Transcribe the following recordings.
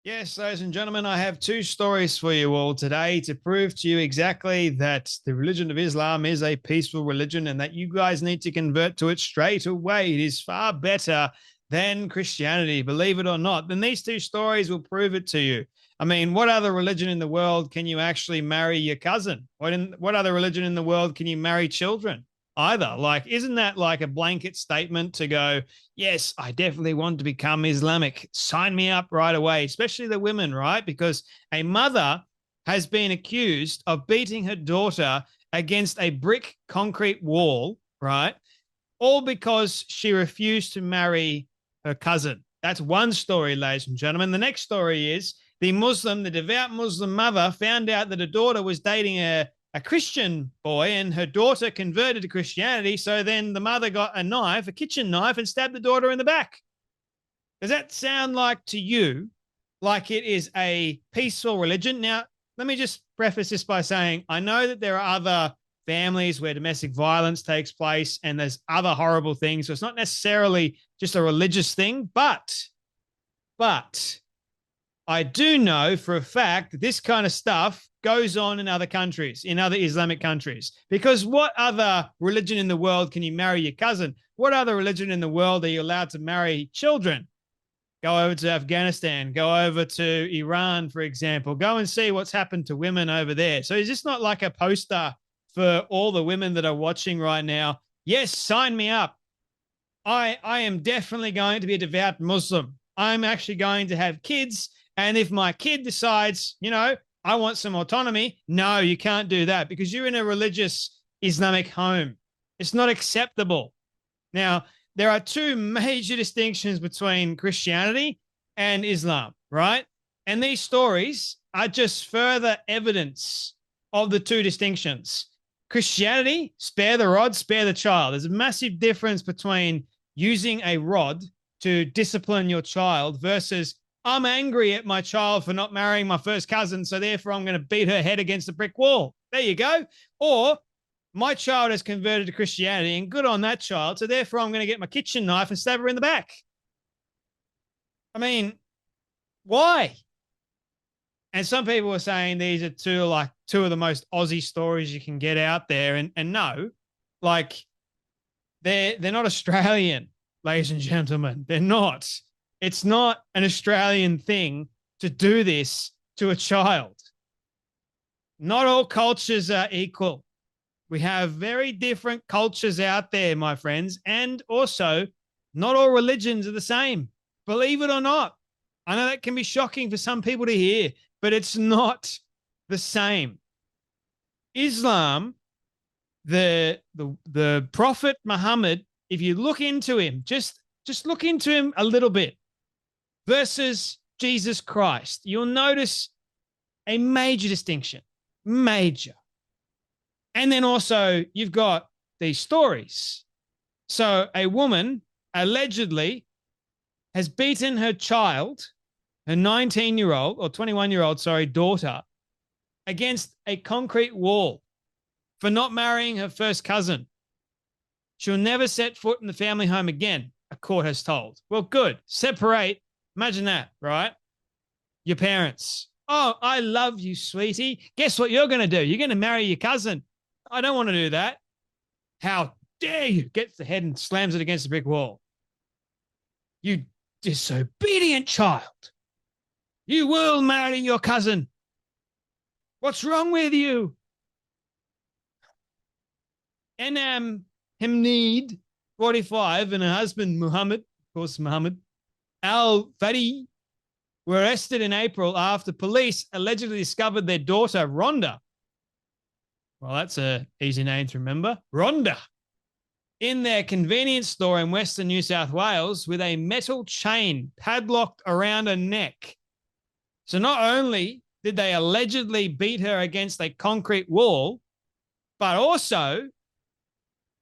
Yes, ladies and gentlemen, I have two stories for you all today to prove to you exactly that the religion of Islam is a peaceful religion and that you guys need to convert to it straight away. It is far better than Christianity, believe it or not. Then these two stories will prove it to you. I mean, what other religion in the world can you actually marry your cousin? What other religion in the world can you marry children? Either. Like, isn't that like a blanket statement to go, yes, I definitely want to become Islamic. Sign me up right away, especially the women, right? Because a mother has been accused of beating her daughter against a brick concrete wall, right? All because she refused to marry her cousin. That's one story, ladies and gentlemen. The next story is the devout Muslim mother found out that her daughter was dating a Christian boy and her daughter converted to Christianity. So then the mother got a knife, a kitchen knife, and stabbed the daughter in the back. Does that sound like to you like it is a peaceful religion? Now, let me just preface this by saying I know that there are other families where domestic violence takes place and there's other horrible things. So it's not necessarily just a religious thing, but I do know for a fact that this kind of stuff goes on in other countries, in other Islamic countries. Because what other religion in the world can you marry your cousin? What other religion in the world are you allowed to marry children? Go over to Afghanistan, go over to Iran, for example. Go and see what's happened to women over there. So is this not like a poster for all the women that are watching right now? Yes, sign me up. I am definitely going to be a devout Muslim. I'm actually going to have kids. And if my kid decides, I want some autonomy, no, you can't do that because you're in a religious Islamic home. It's not acceptable. Now, there are two major distinctions between Christianity and Islam, right? And these stories are just further evidence of the two distinctions. Christianity, spare the rod, spare the child. There's a massive difference between using a rod to discipline your child versus I'm angry at my child for not marrying my first cousin, so therefore I'm going to beat her head against a brick wall. There you go. Or my child has converted to Christianity and good on that child, so therefore I'm going to get my kitchen knife and stab her in the back. I mean, why? And some people are saying these are two of the most Aussie stories you can get out there. And no, like they're not Australian, ladies and gentlemen. They're not. It's not an Australian thing to do this to a child. Not all cultures are equal. We have very different cultures out there, my friends. And also, not all religions are the same. Believe it or not. I know that can be shocking for some people to hear, but it's not the same. Islam, the Prophet Muhammad, if you look into him, just look into him a little bit, versus Jesus Christ, you'll notice a major distinction. Major. And then also you've got these stories. So a woman allegedly has beaten her child, her 19-year-old or 21-year-old, daughter, against a concrete wall for not marrying her first cousin. She'll never set foot in the family home again, a court has told. Well, good. Separate. Imagine that, right? Your parents. Oh, I love you, sweetie. Guess what you're going to do? You're going to marry your cousin. I don't want to do that. How dare you? Gets the head and slams it against the brick wall. You disobedient child. You will marry your cousin. What's wrong with you? And Hamid, 45, and her husband, Muhammad, of course, Muhammad, Al-Fadi, were arrested in April after police allegedly discovered their daughter, Rhonda. Well, that's an easy name to remember. Rhonda. In their convenience store in Western New South Wales with a metal chain padlocked around her neck. So not only did they allegedly beat her against a concrete wall, but also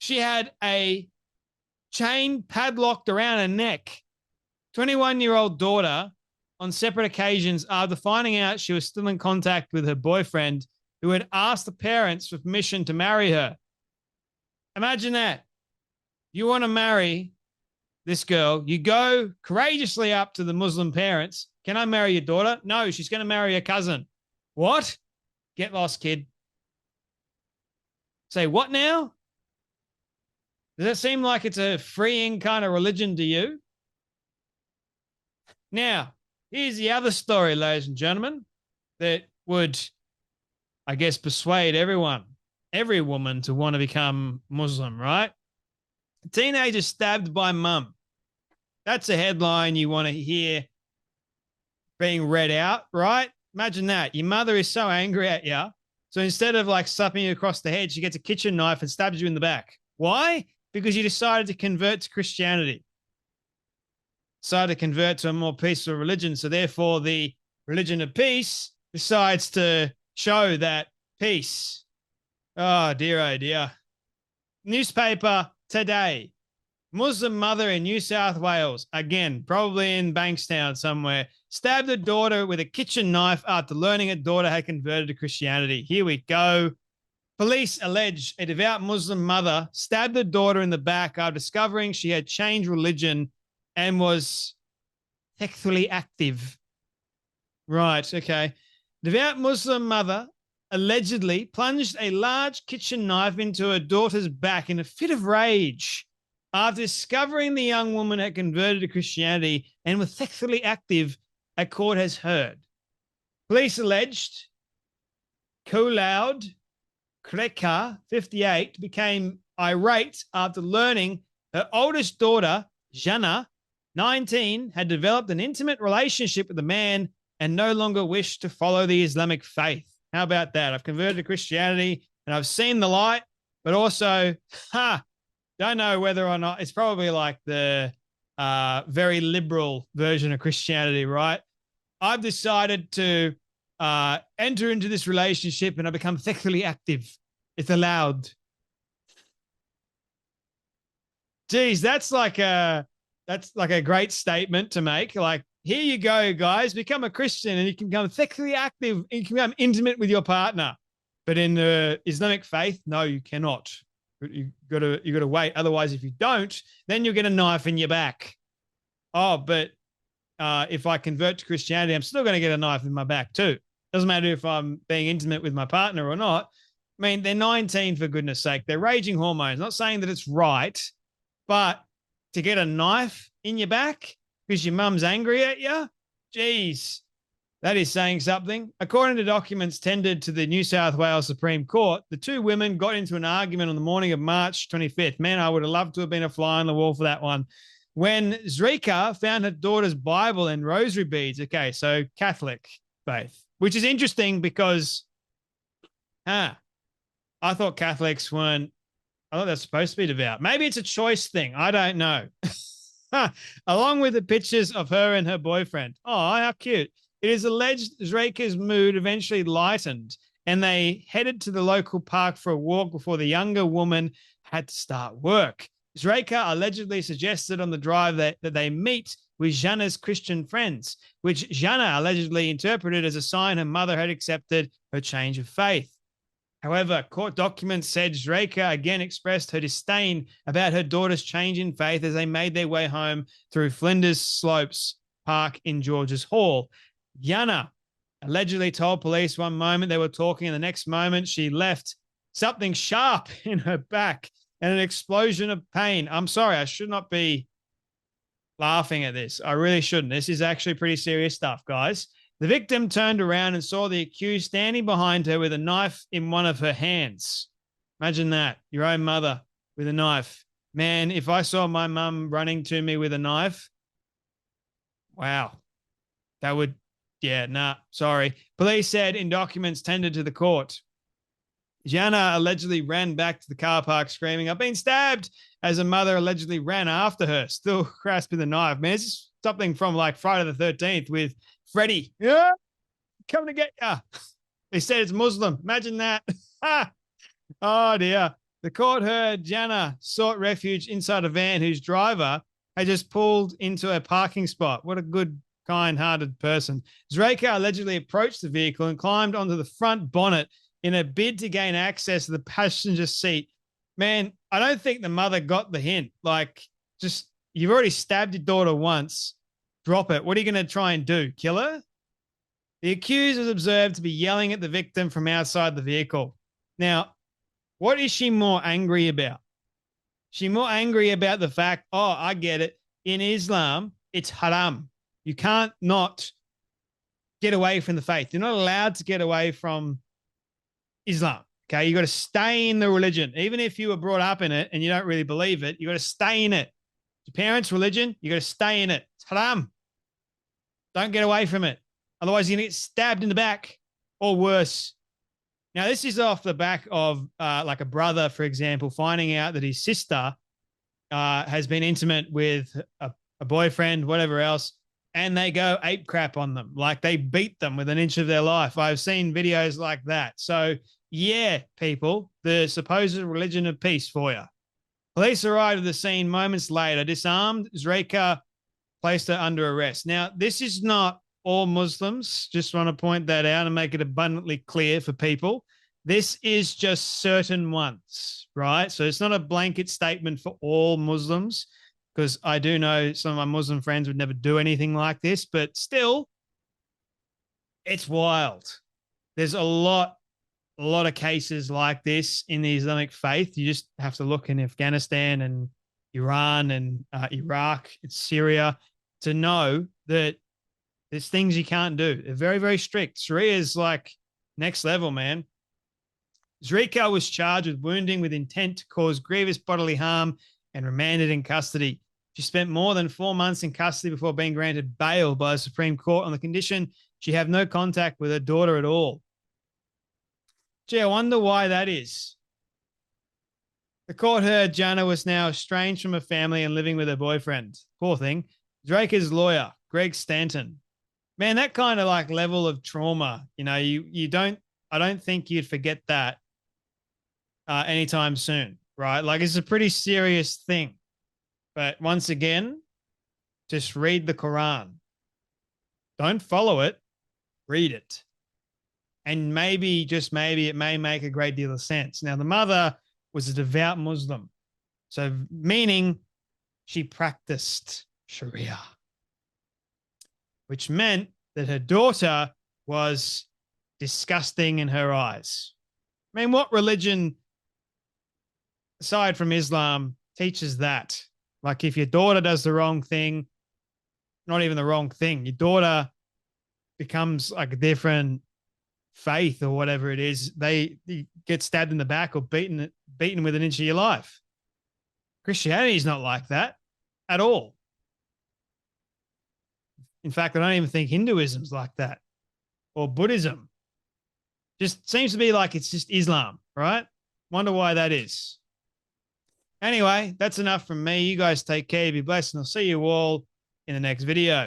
she had a chain padlocked around her neck. 21-year-old daughter on separate occasions after finding out she was still in contact with her boyfriend who had asked the parents for permission to marry her. Imagine that. You want to marry this girl. You go courageously up to the Muslim parents, Can I marry your daughter? No, she's going to marry your cousin. What? Get lost, kid. Say what now? Does that seem like it's a freeing kind of religion to you? Now, here's the other story, ladies and gentlemen, that would, I guess, persuade everyone, every woman to want to become Muslim, right? A teenager stabbed by mum. That's a headline you want to hear being read out, right? Imagine that. Your mother is so angry at you. So instead of like slapping you across the head, she gets a kitchen knife and stabs you in the back. Why? Because you decided to convert to Christianity. Decided to convert to a more peaceful religion. So therefore, the religion of peace decides to show that peace. Oh, dear, oh, dear. Newspaper today. Muslim mother in New South Wales, again, probably in Bankstown somewhere, stabbed her daughter with a kitchen knife after learning her daughter had converted to Christianity. Here we go. Police allege a devout Muslim mother stabbed her daughter in the back after discovering she had changed religion and was sexually active. Right, okay. Devout Muslim mother allegedly plunged a large kitchen knife into her daughter's back in a fit of rage after discovering the young woman had converted to Christianity and was sexually active, a court has heard. Police alleged Kulaud Kreka, 58, became irate after learning her oldest daughter, Jana, 19, had developed an intimate relationship with a man and no longer wished to follow the Islamic faith. How about that? I've converted to Christianity and I've seen the light, but also, don't know whether or not it's probably like the very liberal version of Christianity, right? I've decided to enter into this relationship and I become sexually active. It's allowed. Geez, that's like a great statement to make. Like, here you go, guys, become a Christian and you can become sexually active and you can become intimate with your partner. But in the Islamic faith, no, you cannot. You got to wait. Otherwise, if you don't, then you'll get a knife in your back. Oh, but if I convert to Christianity, I'm still going to get a knife in my back too. Doesn't matter if I'm being intimate with my partner or not. I mean, they're 19, for goodness sake. They're raging hormones. Not saying that it's right, but to get a knife in your back because your mum's angry at you, geez, that is saying something. According to documents tendered to the New South Wales Supreme Court, the two women got into an argument on the morning of March 25th. Man, I would have loved to have been a fly on the wall for that one. When Zrika found her daughter's Bible and rosary beads. Okay, so Catholic faith, which is interesting because, I thought Catholics weren't, I thought they're supposed to be devout. Maybe it's a choice thing. I don't know. Along with the pictures of her and her boyfriend. Oh, how cute. It is alleged Zrika's mood eventually lightened and they headed to the local park for a walk before the younger woman had to start work. Zrika allegedly suggested on the drive that they meet with Jana's Christian friends, which Jana allegedly interpreted as a sign her mother had accepted her change of faith. However, court documents said Zrika again expressed her disdain about her daughter's change in faith as they made their way home through Flinders Slopes Park in George's Hall. Jana allegedly told police one moment they were talking and the next moment she left something sharp in her back and an explosion of pain. I'm sorry, I should not be laughing at this. I really shouldn't. This is actually pretty serious stuff, guys. The victim turned around and saw the accused standing behind her with a knife in one of her hands. Imagine that, your own mother with a knife. Man, if I saw my mum running to me with a knife, wow, that would, sorry. Police said in documents tendered to the court. Jana allegedly ran back to the car park screaming, "I've been stabbed," as her mother allegedly ran after her, still grasping the knife. Man, this is something from like Friday the 13th with Freddy. Yeah, coming to get ya. They said it's Muslim. Imagine that. Oh, dear. The court heard Jana sought refuge inside a van whose driver had just pulled into a parking spot. What a good, kind-hearted person. Zrika allegedly approached the vehicle and climbed onto the front bonnet in a bid to gain access to the passenger seat. Man, I don't think the mother got the hint. Like, just, you've already stabbed your daughter once. drop it. What are you going to try and do? Kill her? The accused was observed to be yelling at the victim from outside the vehicle. Now, what is she more angry about? She's more angry about the fact, oh, I get it. In Islam, it's haram. You can't not get away from the faith. You're not allowed to get away from Islam. Okay. You got to stay in the religion. Even if you were brought up in it and you don't really believe it, you got to stay in it. Your parents' religion, you got to stay in it. It's haram. Don't get away from it. Otherwise, you're going to get stabbed in the back or worse. Now, this is off the back of like a brother, for example, finding out that his sister has been intimate with a boyfriend, whatever else, and they go ape crap on them. Like they beat them with an inch of their life. I've seen videos like that. So, yeah, people, the supposed religion of peace for you. Police arrived at the scene moments later, disarmed Zreika, placed her under arrest. Now, this is not all Muslims. Just want to point that out and make it abundantly clear for people. This is just certain ones, right? So it's not a blanket statement for all Muslims, because I do know some of my Muslim friends would never do anything like this, but still, it's wild. There's a lot of cases like this in the Islamic faith. You just have to look in Afghanistan and Iran and Iraq and Syria to know that there's things you can't do. They're very, very strict. Sharia is like next level, man. Zreika was charged with wounding with intent to cause grievous bodily harm and remanded in custody. She spent more than 4 months in custody before being granted bail by the Supreme Court on the condition she have no contact with her daughter at all. Gee, I wonder why that is. The court heard Jana was now estranged from her family and living with her boyfriend. Poor thing. Zreika's lawyer, Greg Stanton. Man, that kind of like level of trauma, you know, I don't think you'd forget that anytime soon, right? Like it's a pretty serious thing. But once again, just read the Quran. Don't follow it, read it. And maybe, just maybe, it may make a great deal of sense. Now, the mother was a devout Muslim. So meaning she practiced Sharia, which meant that her daughter was disgusting in her eyes. I mean, what religion, aside from Islam, teaches that? Like if your daughter does the wrong thing, not even the wrong thing, your daughter becomes like a different faith or whatever it is, they get stabbed in the back or beaten with an inch of your life. Christianity is not like that at all. In fact, I don't even think Hinduism's like that, or Buddhism. Just seems to be like it's just Islam, right? Wonder why that is. Anyway, that's enough from me. You guys take care, be blessed, and I'll see you all in the next video.